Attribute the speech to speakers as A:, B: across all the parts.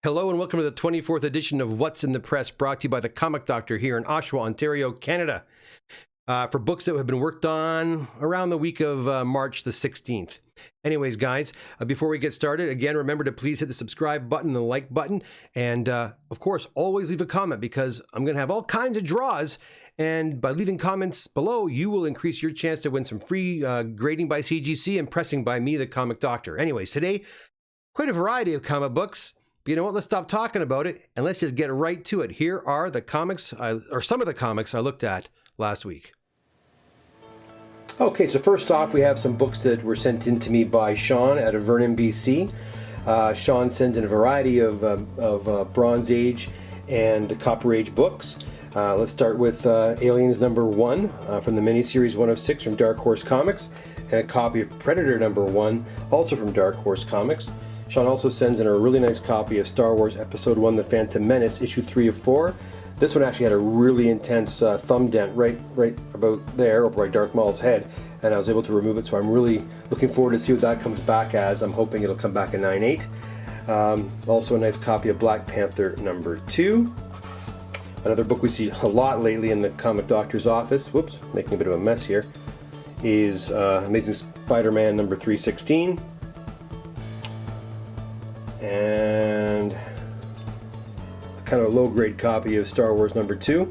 A: Hello and welcome to the 24th edition of What's in the Press, brought to you by the Comic Doctor here in Oshawa, Ontario, Canada, for books that have been worked on around the week of March the 16th. Anyways, guys, before we get started, again, remember to please hit the subscribe button and the like button. And, of course, always leave a comment because I'm going to have all kinds of draws. And by leaving comments below, you will increase your chance to win some free grading by CGC and pressing by me, the Comic Doctor. Anyways, today, quite a variety of comic books. But you know what? Let's stop talking about it and let's just get right to it. Here are the comics, or some of the comics I looked at last week. Okay, so first off, we have some books that were sent in to me by Sean out of Vernon, BC. Sean sends in a variety of Bronze Age and Copper Age books. Let's start with Aliens #1 from the miniseries 1 of 6 from Dark Horse Comics, and a copy of Predator #1, also from Dark Horse Comics. Sean also sends in a really nice copy of Star Wars Episode 1, The Phantom Menace, issue 3 of 4. This one actually had a really intense thumb dent right about there, over by Darth Maul's head, and I was able to remove it, so I'm really looking forward to see what that comes back as. I'm hoping it'll come back in 9/8. Also a nice copy of Black Panther #2. Another book we see a lot lately in the Comic Doctor's office, whoops, making a bit of a mess here, is Amazing Spider-Man #316. And a kind of low-grade copy of Star Wars #2.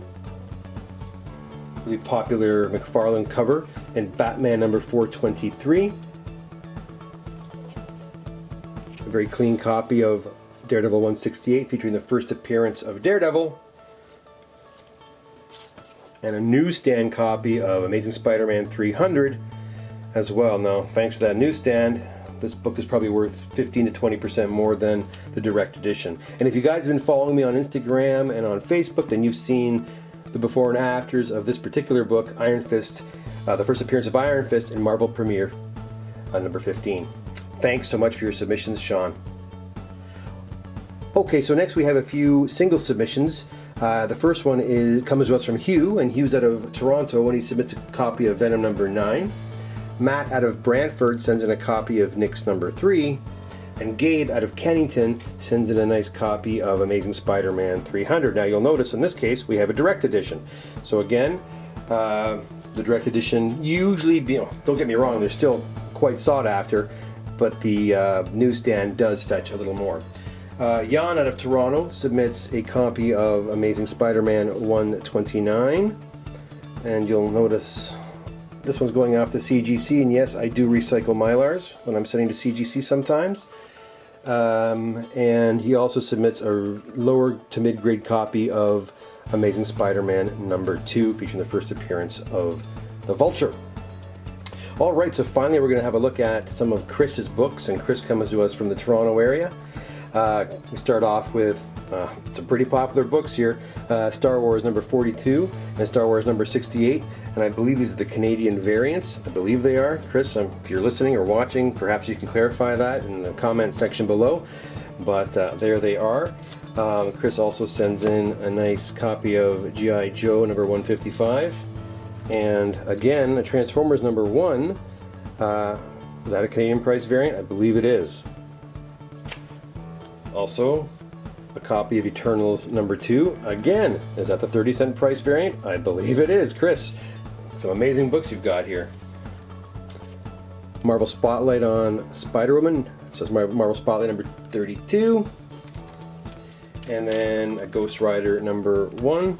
A: Really popular McFarlane cover, and Batman #423. A very clean copy of Daredevil 168, featuring the first appearance of Daredevil. And a newsstand copy of Amazing Spider-Man 300 as well. Now, thanks to that newsstand, this book is probably worth 15 to 20% more than the direct edition. And if you guys have been following me on Instagram and on Facebook, then you've seen the before and afters of this particular book, Iron Fist, the first appearance of Iron Fist in Marvel Premiere #15. Thanks so much for your submissions, Sean. Okay, so next we have a few single submissions. The first one comes to us from Hugh, and Hugh's out of Toronto, and he submits a copy of Venom #9. Matt out of Brantford sends in a copy of Nyx #3, and Gabe out of Kennington sends in a nice copy of Amazing Spider-Man 300. Now you'll notice in this case we have a direct edition. So again, the direct edition usually, don't get me wrong, they're still quite sought after, but the newsstand does fetch a little more. Jan out of Toronto submits a copy of Amazing Spider-Man 129, and you'll notice this one's going off to CGC, and yes, I do recycle Mylars when I'm sending to CGC sometimes. And he also submits a lower to mid-grade copy of Amazing Spider-Man #2, featuring the first appearance of the Vulture. Alright, so finally we're going to have a look at some of Chris's books, and Chris comes to us from the Toronto area. We start off with some pretty popular books here, Star Wars #42 and Star Wars #68, and I believe these are the Canadian variants. I believe they are. Chris, if you're listening or watching, perhaps you can clarify that in the comment section below, but there they are. Chris also sends in a nice copy of G.I. Joe #155, and again, a Transformers #1. Is that a Canadian price variant? I believe it is. Also, a copy of Eternals #2. Again, is that the 30-cent price variant? I believe it is. Chris, some amazing books you've got here. Marvel Spotlight on Spider-Woman. So it's Marvel Spotlight #32. And then a Ghost Rider #1.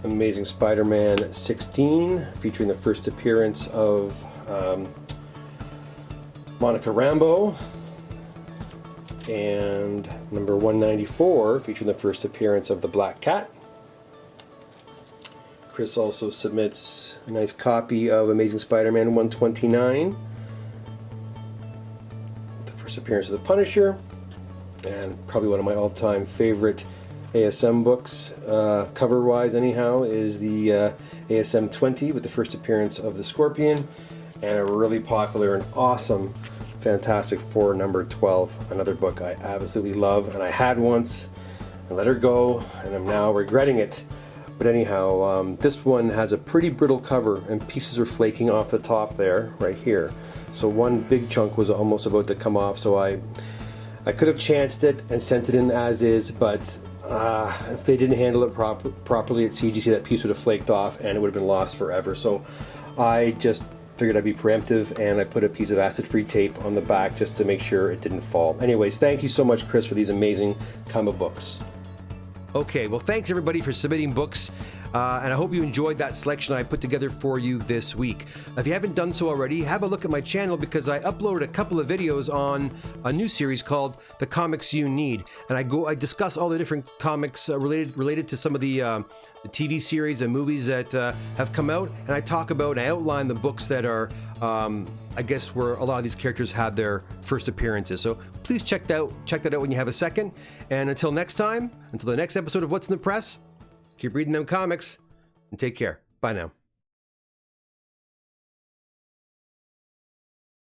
A: Amazing Spider-Man 16, featuring the first appearance of Monica Rambeau, and #194, featuring the first appearance of the Black Cat. Chris also submits a nice copy of Amazing Spider-Man 129, the first appearance of the Punisher, and probably one of my all-time favorite ASM books, cover-wise anyhow, is the ASM 20 with the first appearance of the Scorpion, and a really popular and awesome Fantastic Four #12, another book I absolutely love, and I had once and let her go, and I'm now regretting it. But anyhow, this one has a pretty brittle cover, and pieces are flaking off the top there, right here. So one big chunk was almost about to come off, so I could have chanced it and sent it in as is, but if they didn't handle it properly at CGC, that piece would have flaked off and it would have been lost forever. So I just figured I'd be preemptive, and I put a piece of acid-free tape on the back just to make sure it didn't fall. Anyways, thank you so much, Chris, for these amazing comic books. Okay, well, thanks everybody for submitting books, and I hope you enjoyed that selection I put together for you this week. If you haven't done so already, have a look at my channel, because I uploaded a couple of videos on a new series called The Comics You Need, and I discuss all the different comics related to some of the TV series and movies that have come out, and I talk about and I outline the books that are I guess where a lot of these characters had their first appearances. So please check that out when you have a second. And until next time, until the next episode of What's in the Press, keep reading them comics and take care. Bye now.